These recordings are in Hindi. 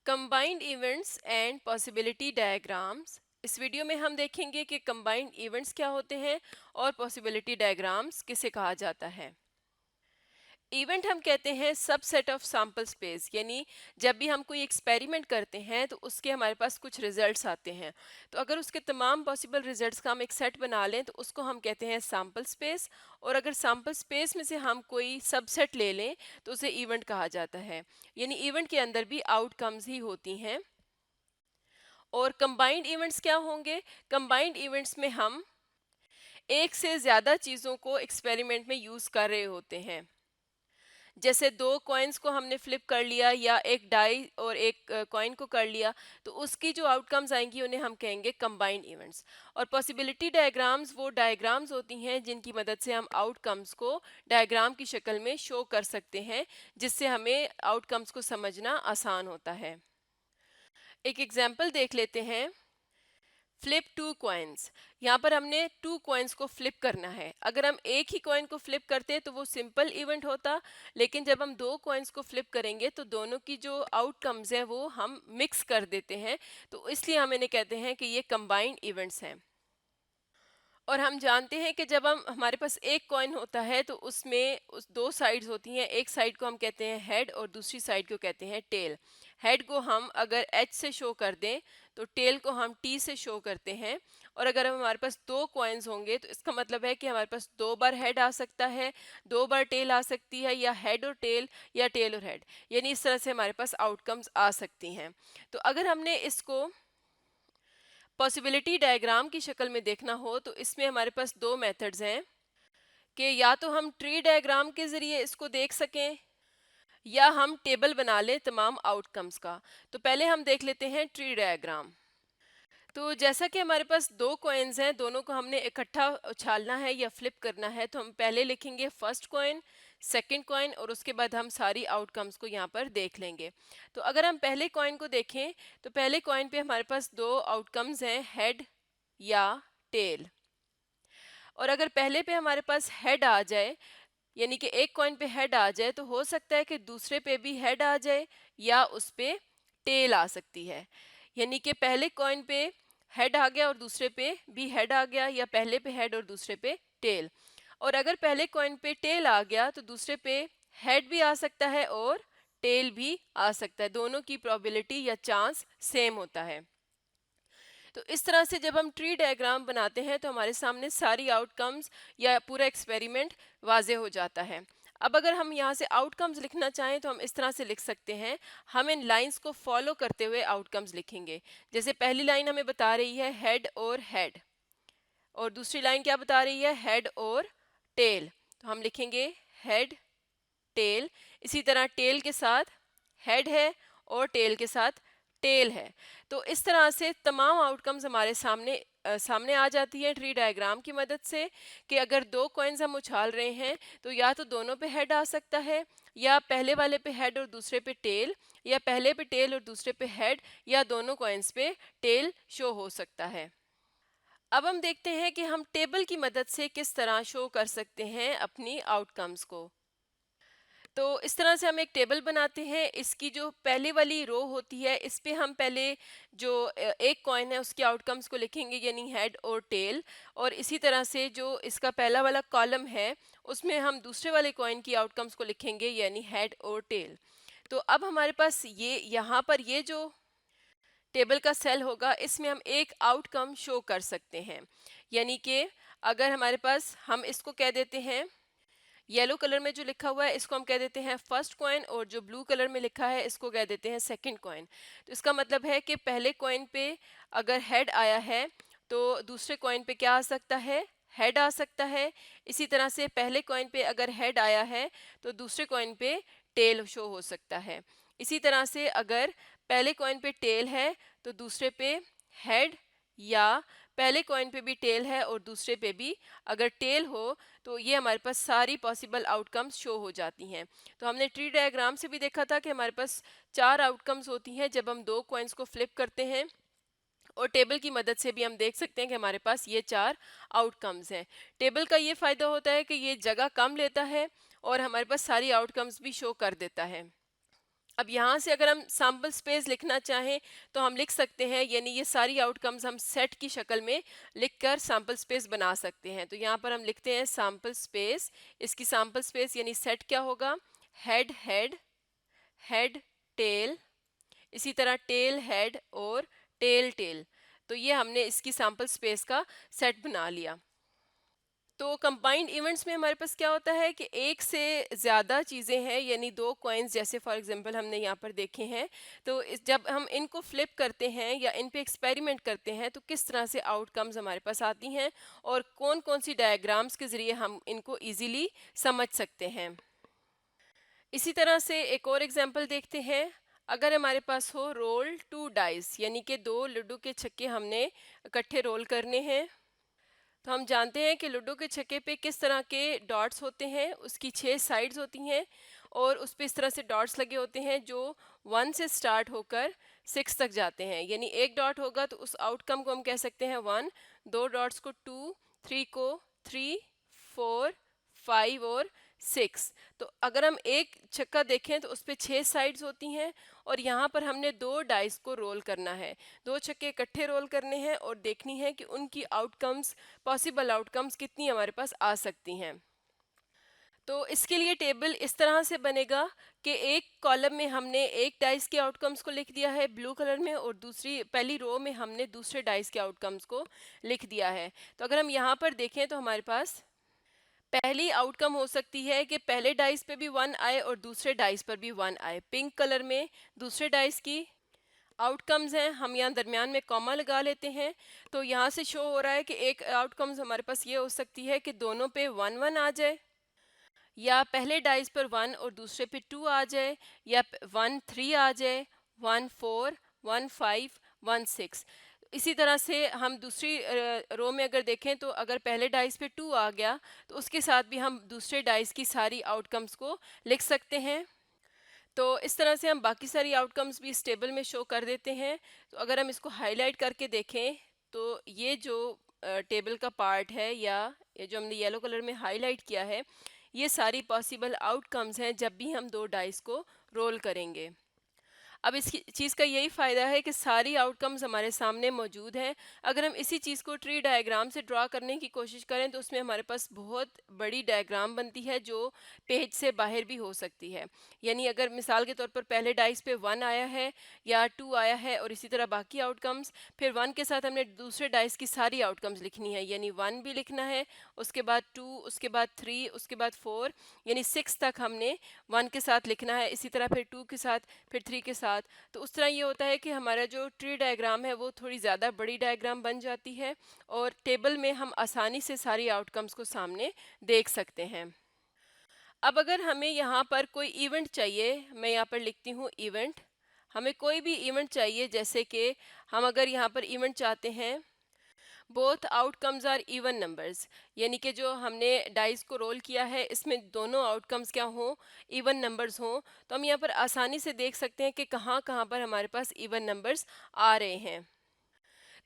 Combined events and possibility diagrams. इस वीडियो में हम देखेंगे कि कंबाइंड इवेंट्स क्या होते हैं और पॉसिबिलिटी डायग्राम्स किसे कहा जाता है। इवेंट हम कहते हैं सबसेट ऑफ सैंपल स्पेस, यानी जब भी हम कोई एक्सपेरिमेंट करते हैं तो उसके हमारे पास कुछ रिजल्ट्स आते हैं। तो अगर उसके तमाम पॉसिबल रिजल्ट्स का हम एक सेट बना लें तो उसको हम कहते हैं सैंपल स्पेस। और अगर सैंपल स्पेस में से हम कोई सबसेट ले लें तो उसे इवेंट कहा जाता है। यानी इवेंट के अंदर भी आउटकम्स ही होती हैं। और कंबाइंड इवेंट्स क्या होंगे? कंबाइंड इवेंट्स में हम एक से ज़्यादा चीज़ों को एक्सपेरिमेंट में यूज़ कर रहे होते हैं। जैसे दो कॉइन्स को हमने फ्लिप कर लिया या एक डाई और एक कॉइन को कर लिया, तो उसकी जो आउटकम्स आएंगी उन्हें हम कहेंगे कंबाइंड इवेंट्स। और पॉसिबिलिटी डायग्राम्स वो डायग्राम्स होती हैं जिनकी मदद से हम आउटकम्स को डायग्राम की शक्ल में शो कर सकते हैं, जिससे हमें आउटकम्स को समझना आसान होता है। एक एग्जाम्पल देख लेते हैं। Flip two coins. यहाँ पर हमने टू कॉइन्स को फ्लिप करना है। अगर हम एक ही कॉइन को फ्लिप करते हैं तो वो सिंपल इवेंट होता, लेकिन जब हम दो कॉइन्स को फ्लिप करेंगे तो दोनों की जो आउटकम्स हैं वो हम मिक्स कर देते हैं। तो इसलिए हम इन्हें कहते हैं कि ये कंबाइंड इवेंट्स हैं। और हम जानते हैं कि जब हम हमारे पास एक कॉइन होता है तो उसमें उस दो साइड्स होती हैं। एक साइड को हम कहते हैं हेड और दूसरी साइड को कहते हैं टेल। हेड को हम अगर एच से शो कर दें तो टेल को हम टी से शो करते हैं। और अगर हमारे पास दो कॉइन्स होंगे तो इसका मतलब है कि हमारे पास दो बार हेड आ सकता है, दो बार टेल आ सकती है, या हेड और टेल या टेल और हेड। यानी इस तरह से हमारे पास आउटकम्स आ सकती हैं। तो अगर हमने इसको पॉसिबिलिटी डायग्राम की शक्ल में देखना हो तो इसमें हमारे पास दो मेथड्स हैं कि या तो हम ट्री डायग्राम के ज़रिए इसको देख सकें या हम टेबल बना लें तमाम आउटकम्स का। तो पहले हम देख लेते हैं ट्री डायग्राम। तो जैसा कि हमारे पास दो कॉइन्स हैं, दोनों को हमने इकट्ठा उछालना है या फ्लिप करना है, तो हम पहले लिखेंगे फर्स्ट कॉइन, सेकंड कॉइन, और उसके बाद हम सारी आउटकम्स को यहाँ पर देख लेंगे। तो अगर हम पहले कॉइन को देखें तो पहले कॉइन पे हमारे पास दो आउटकम्स हैं, हेड या टेल। और अगर पहले पे हमारे पास हेड आ जाए, यानी कि एक कॉइन पे हेड आ जाए, तो हो सकता है कि दूसरे पे भी हेड आ जाए या उस पे टेल आ सकती है। यानी कि पहले कॉइन पे हेड आ गया और दूसरे पे भी हेड आ गया, या पहले पे हेड और दूसरे पे टेल। और अगर पहले कॉइन पे टेल आ गया तो दूसरे पे हेड भी आ सकता है और टेल भी आ सकता है। दोनों की प्रोबेबिलिटी या चांस सेम होता है। तो इस तरह से जब हम ट्री डायग्राम बनाते हैं तो हमारे सामने सारी आउटकम्स या पूरा एक्सपेरिमेंट वाजे हो जाता है। अब अगर हम यहाँ से आउटकम्स लिखना चाहें तो हम इस तरह से लिख सकते हैं। हम इन लाइंस को फॉलो करते हुए आउटकम्स लिखेंगे। जैसे पहली लाइन हमें बता रही है हेड और हेड, और दूसरी लाइन क्या बता रही है? हेड और टेल। तो हम लिखेंगे हेड टेल। इसी तरह टेल के साथ हेड है और टेल के साथ टेल है। तो इस तरह से तमाम आउटकम्स हमारे सामने आ जाती है ट्री डायग्राम की मदद से, कि अगर दो कॉइन्स हम उछाल रहे हैं तो या तो दोनों पे हेड आ सकता है, या पहले वाले पे हेड और दूसरे पे टेल, या पहले पे टेल और दूसरे पे हेड, या दोनों कॉइन्स पे टेल शो हो सकता है। अब हम देखते हैं कि हम टेबल की मदद से किस तरह शो कर सकते हैं अपनी आउटकम्स को। तो इस तरह से हम एक टेबल बनाते हैं। इसकी जो पहले वाली रो होती है इस पे हम पहले जो एक कॉइन है उसके आउटकम्स को लिखेंगे, यानी हेड और टेल। और इसी तरह से जो इसका पहला वाला कॉलम है उसमें हम दूसरे वाले कॉइन की आउटकम्स को लिखेंगे, यानी हेड और टेल। तो अब हमारे पास ये यहाँ पर ये जो टेबल का सेल होगा इसमें हम एक आउटकम शो कर सकते हैं। यानी कि अगर हमारे पास, हम इसको कह देते हैं, येलो कलर में जो लिखा हुआ है इसको हम कह देते हैं फर्स्ट कॉइन, और जो ब्लू कलर में लिखा है इसको कह देते हैं सेकंड कॉइन। तो इसका मतलब है कि पहले कॉइन पे अगर हेड आया है तो दूसरे कॉइन पे क्या आ सकता है? हेड आ सकता है। इसी तरह से पहले कॉइन पे अगर हेड आया है तो दूसरे कॉइन पे टेल शो हो सकता है। इसी तरह से अगर पहले कॉइन पे टेल है तो दूसरे पे हेड, या पहले कॉइन पे भी टेल है और दूसरे पे भी अगर टेल हो, तो ये हमारे पास सारी पॉसिबल आउटकम्स शो हो जाती हैं। तो हमने ट्री डायग्राम से भी देखा था कि हमारे पास चार आउटकम्स होती हैं जब हम दो कॉइन्स को फ्लिप करते हैं, और टेबल की मदद से भी हम देख सकते हैं कि हमारे पास ये चार आउटकम्स हैं। टेबल का ये फ़ायदा होता है कि ये जगह कम लेता है और हमारे पास सारी आउटकम्स भी शो कर देता है। अब यहाँ से अगर हम सैम्पल स्पेस लिखना चाहें तो हम लिख सकते हैं, यानी ये सारी आउटकम्स हम सेट की शक्ल में लिखकर सैम्पल स्पेस बना सकते हैं। तो यहाँ पर हम लिखते हैं सैम्पल स्पेस, इसकी सैम्पल स्पेस यानी सेट क्या होगा, हेड हेड, हेड टेल, इसी तरह टेल हेड और टेल टेल। तो ये हमने इसकी सैम्पल स्पेस का सेट बना लिया। तो कंबाइंड इवेंट्स में हमारे पास क्या होता है कि एक से ज़्यादा चीज़ें हैं, यानी दो कॉइन्स जैसे फॉर एग्जांपल हमने यहाँ पर देखे हैं। तो जब हम इनको फ्लिप करते हैं या इन पे एक्सपेरिमेंट करते हैं तो किस तरह से आउटकम्स हमारे पास आती हैं और कौन कौन सी डायग्राम्स के ज़रिए हम इनको ईजीली समझ सकते हैं। इसी तरह से एक और एग्जाम्पल देखते हैं। अगर हमारे पास हो रोल 2 डाइस, यानी कि 2 लूडो के छक्के हमने इकट्ठे रोल करने हैं। तो हम जानते हैं कि लूडो के छक्के पे किस तरह के डॉट्स होते हैं, उसकी 6 साइड्स होती हैं और उस पे इस तरह से डॉट्स लगे होते हैं जो 1 से स्टार्ट होकर 6 तक जाते हैं। यानी एक डॉट होगा तो उस आउटकम को हम कह सकते हैं 1, दो डॉट्स को 2, 3 को 3, 4, 5 और 6। तो अगर हम एक छक्का देखें तो उस पे 6 साइड्स होती हैं और यहाँ पर हमने 2 डाइस को रोल करना है, 2 छक्के इकट्ठे रोल करने हैं और देखनी है कि उनकी आउटकम्स, पॉसिबल आउटकम्स कितनी हमारे पास आ सकती हैं। तो इसके लिए टेबल इस तरह से बनेगा कि एक कॉलम में हमने एक डाइस के आउटकम्स को लिख दिया है ब्लू कलर में और दूसरी पहली रो में हमने दूसरे डाइस के आउटकम्स को लिख दिया है। तो अगर हम यहाँ पर देखें तो हमारे पास पहली आउटकम हो सकती है कि पहले डाइस पे भी 1 आए और दूसरे डाइस पर भी 1 आए। पिंक कलर में दूसरे डाइस की आउटकम्स हैं, हम यहाँ दरमियान में कॉमा लगा लेते हैं। तो यहाँ से शो हो रहा है कि एक आउटकम्स हमारे पास ये हो सकती है कि दोनों पे 1 1 आ जाए, या पहले डाइस पर 1 और दूसरे पे 2 आ जाए, या 1 3 आ जाए, 1 4, 1 5, 1 6। इसी तरह से हम दूसरी रो में अगर देखें तो अगर पहले डाइस पे 2 आ गया तो उसके साथ भी हम दूसरे डाइस की सारी आउटकम्स को लिख सकते हैं। तो इस तरह से हम बाकी सारी आउटकम्स भी इस टेबल में शो कर देते हैं। तो अगर हम इसको हाईलाइट करके देखें तो ये जो टेबल का पार्ट है, या ये जो हमने येलो कलर में हाईलाइट किया है, ये सारी पॉसिबल आउटकम्स हैं जब भी हम 2 डाइस को रोल करेंगे। अब इस चीज़ का यही फ़ायदा है कि सारी आउटकम्स हमारे सामने मौजूद हैं। अगर हम इसी चीज़ को ट्री डायग्राम से ड्रा करने की कोशिश करें तो उसमें हमारे पास बहुत बड़ी डायग्राम बनती है जो पेज से बाहर भी हो सकती है। यानी अगर मिसाल के तौर पर पहले डाइस पे 1 आया है या 2 आया है और इसी तरह बाकी आउटकम्स, फिर 1 के साथ हमने दूसरे डाइस की सारी आउटकम्स लिखनी है, यानी 1 भी लिखना है, उसके बाद 2, उसके बाद 3, उसके बाद 4, यानी 6 तक हमने 1 के साथ लिखना है, इसी तरह फिर 2 के साथ, फिर 3 के साथ। तो उस तरह ये होता है कि हमारा जो ट्री डायग्राम है वो थोड़ी ज़्यादा बड़ी डायग्राम बन जाती है और टेबल में हम आसानी से सारी आउटकम्स को सामने देख सकते हैं। अब अगर हमें यहाँ पर कोई इवेंट चाहिए, मैं यहाँ पर लिखती हूँ इवेंट। हमें कोई भी इवेंट चाहिए, जैसे कि हम अगर यहाँ पर इवेंट चाहते हैं both outcomes are even numbers, यानी कि जो हमने डाइस को रोल किया है इसमें दोनों आउटकम्स क्या हों, इवन नंबर्स हों। तो हम यहाँ पर आसानी से देख सकते हैं कि कहाँ कहाँ पर हमारे पास इवन नंबर्स आ रहे हैं।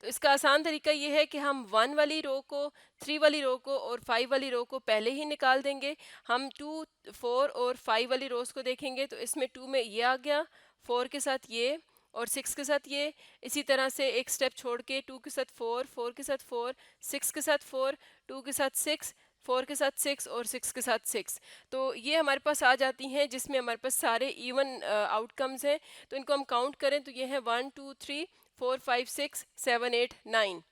तो इसका आसान तरीका ये है कि हम 1 वाली रो को, 3 वाली रो को और 5 वाली रो को पहले ही निकाल देंगे। हम 2, 4 और 5 वाली रोज को देखेंगे तो इसमें 2 में ये आ गया, 4 के साथ ये और 6 के साथ ये। इसी तरह से एक स्टेप छोड़ के 2 के साथ 4, 4 के साथ 4, 6 के साथ 4, 2 के साथ 6, 4 के साथ 6 और 6 के साथ 6। तो ये हमारे पास आ जाती हैं जिसमें हमारे पास सारे इवन आउटकम्स हैं। तो इनको हम काउंट करें तो ये है 1 2 3 4 5 6 7 8 9।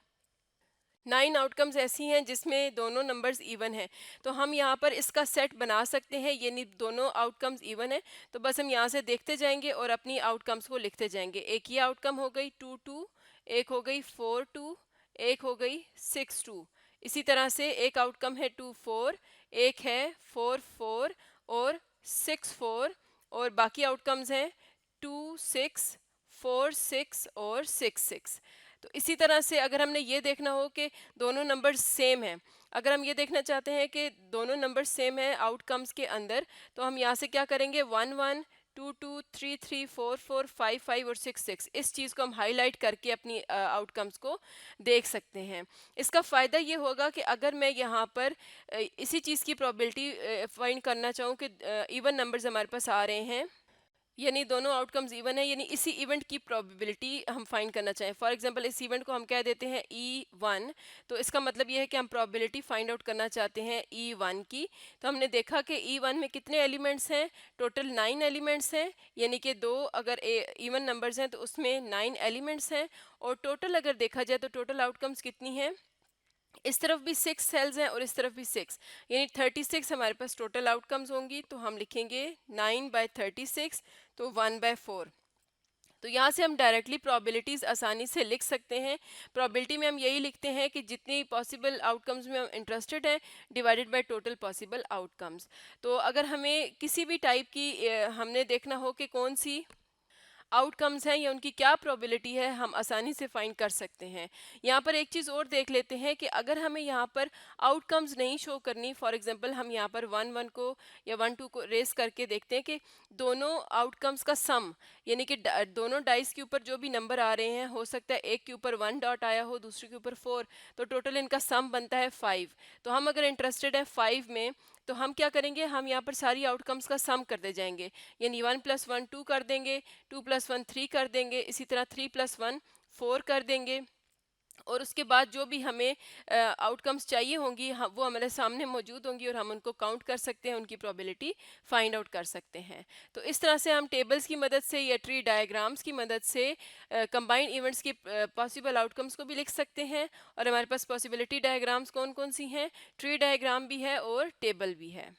9 आउटकम्स ऐसी हैं जिसमें दोनों नंबर्स इवन हैं। तो हम यहाँ पर इसका सेट बना सकते हैं, यानी दोनों आउटकम्स इवन हैं। तो बस हम यहाँ से देखते जाएंगे और अपनी आउटकम्स को लिखते जाएंगे। एक ये आउटकम हो गई 2 2, एक हो गई 4 2, एक हो गई 6 2। इसी तरह से एक आउटकम है 2 4, एक है 4 4 और 6 4, और बाकी आउटकम्स हैं 2 6, 4 6 और 6 6। तो इसी तरह से अगर हमने ये देखना हो कि दोनों नंबर सेम हैं, अगर हम ये देखना चाहते हैं कि दोनों नंबर सेम हैं आउटकम्स के अंदर, तो हम यहाँ से क्या करेंगे 1 1, 2 2, 3 3, 4 4, 5 5 और 6 6, इस चीज़ को हम हाईलाइट करके अपनी आउटकम्स को देख सकते हैं। इसका फ़ायदा ये होगा कि अगर मैं यहाँ पर इसी चीज़ की प्रोबेबिलिटी फाइंड करना चाहूँ कि इवन नंबर्स हमारे पास आ रहे हैं, यानी दोनों आउटकम्स इवन है, यानी इसी इवेंट की प्रोबेबिलिटी हम फाइंड करना चाहें। फॉर एग्जांपल इस इवेंट को हम कह देते हैं E1, तो इसका मतलब ये है कि हम प्रोबेबिलिटी फाइंड आउट करना चाहते हैं E1 की। तो हमने देखा कि E1 में कितने एलिमेंट्स हैं, टोटल 9 एलिमेंट्स हैं, यानी कि दो अगर इवन नंबर्स हैं तो उसमें 9 एलिमेंट्स हैं, और टोटल अगर देखा जाए तो टोटल आउटकम्स कितनी हैं, इस तरफ भी 6 सेल्स हैं और इस तरफ भी 6, यानी 36 हमारे पास टोटल आउटकम्स होंगी। तो हम लिखेंगे 9/36, तो 1/4। तो यहाँ से हम डायरेक्टली प्रोबेबिलिटीज़ आसानी से लिख सकते हैं। प्रोबेबिलिटी में हम यही लिखते हैं कि जितनी पॉसिबल आउटकम्स में हम इंटरेस्टेड हैं divided by total possible outcomes. तो अगर हमें किसी भी टाइप की हमने देखना हो कि कौन सी आउटकम्स हैं या उनकी क्या प्रोबेबिलिटी है, हम आसानी से फाइंड कर सकते हैं। यहाँ पर एक चीज़ और देख लेते हैं कि अगर हमें यहाँ पर आउटकम्स नहीं शो करनी, फॉर एग्जांपल हम यहाँ पर 1 1 को या 1 2 को रेस करके देखते हैं कि दोनों आउटकम्स का सम, यानी कि दोनों डाइस के ऊपर जो भी नंबर आ रहे हैं, हो सकता है एक के ऊपर 1 डॉट आया हो, दूसरे के ऊपर 4, तो टोटल इनका सम बनता है 5। तो हम अगर इंटरेस्टेड है 5 में, तो हम क्या करेंगे, हम यहाँ पर सारी आउटकम्स का सम करते जाएंगे, यानी 1 + 1 2 कर देंगे, 2 + 1 3 कर देंगे, इसी तरह 3 + 1 4 कर देंगे, और उसके बाद जो भी हमें आउटकम्स चाहिए होंगी वो हमारे सामने मौजूद होंगी और हम उनको काउंट कर सकते हैं, उनकी प्रोबेबिलिटी फाइंड आउट कर सकते हैं। तो इस तरह से हम टेबल्स की मदद से या ट्री डायग्राम्स की मदद से कंबाइंड इवेंट्स की पॉसिबल आउटकम्स को भी लिख सकते हैं। और हमारे पास पॉसिबिलिटी डायग्राम्स कौन कौन सी हैं, ट्री डायग्राम भी है और टेबल भी है।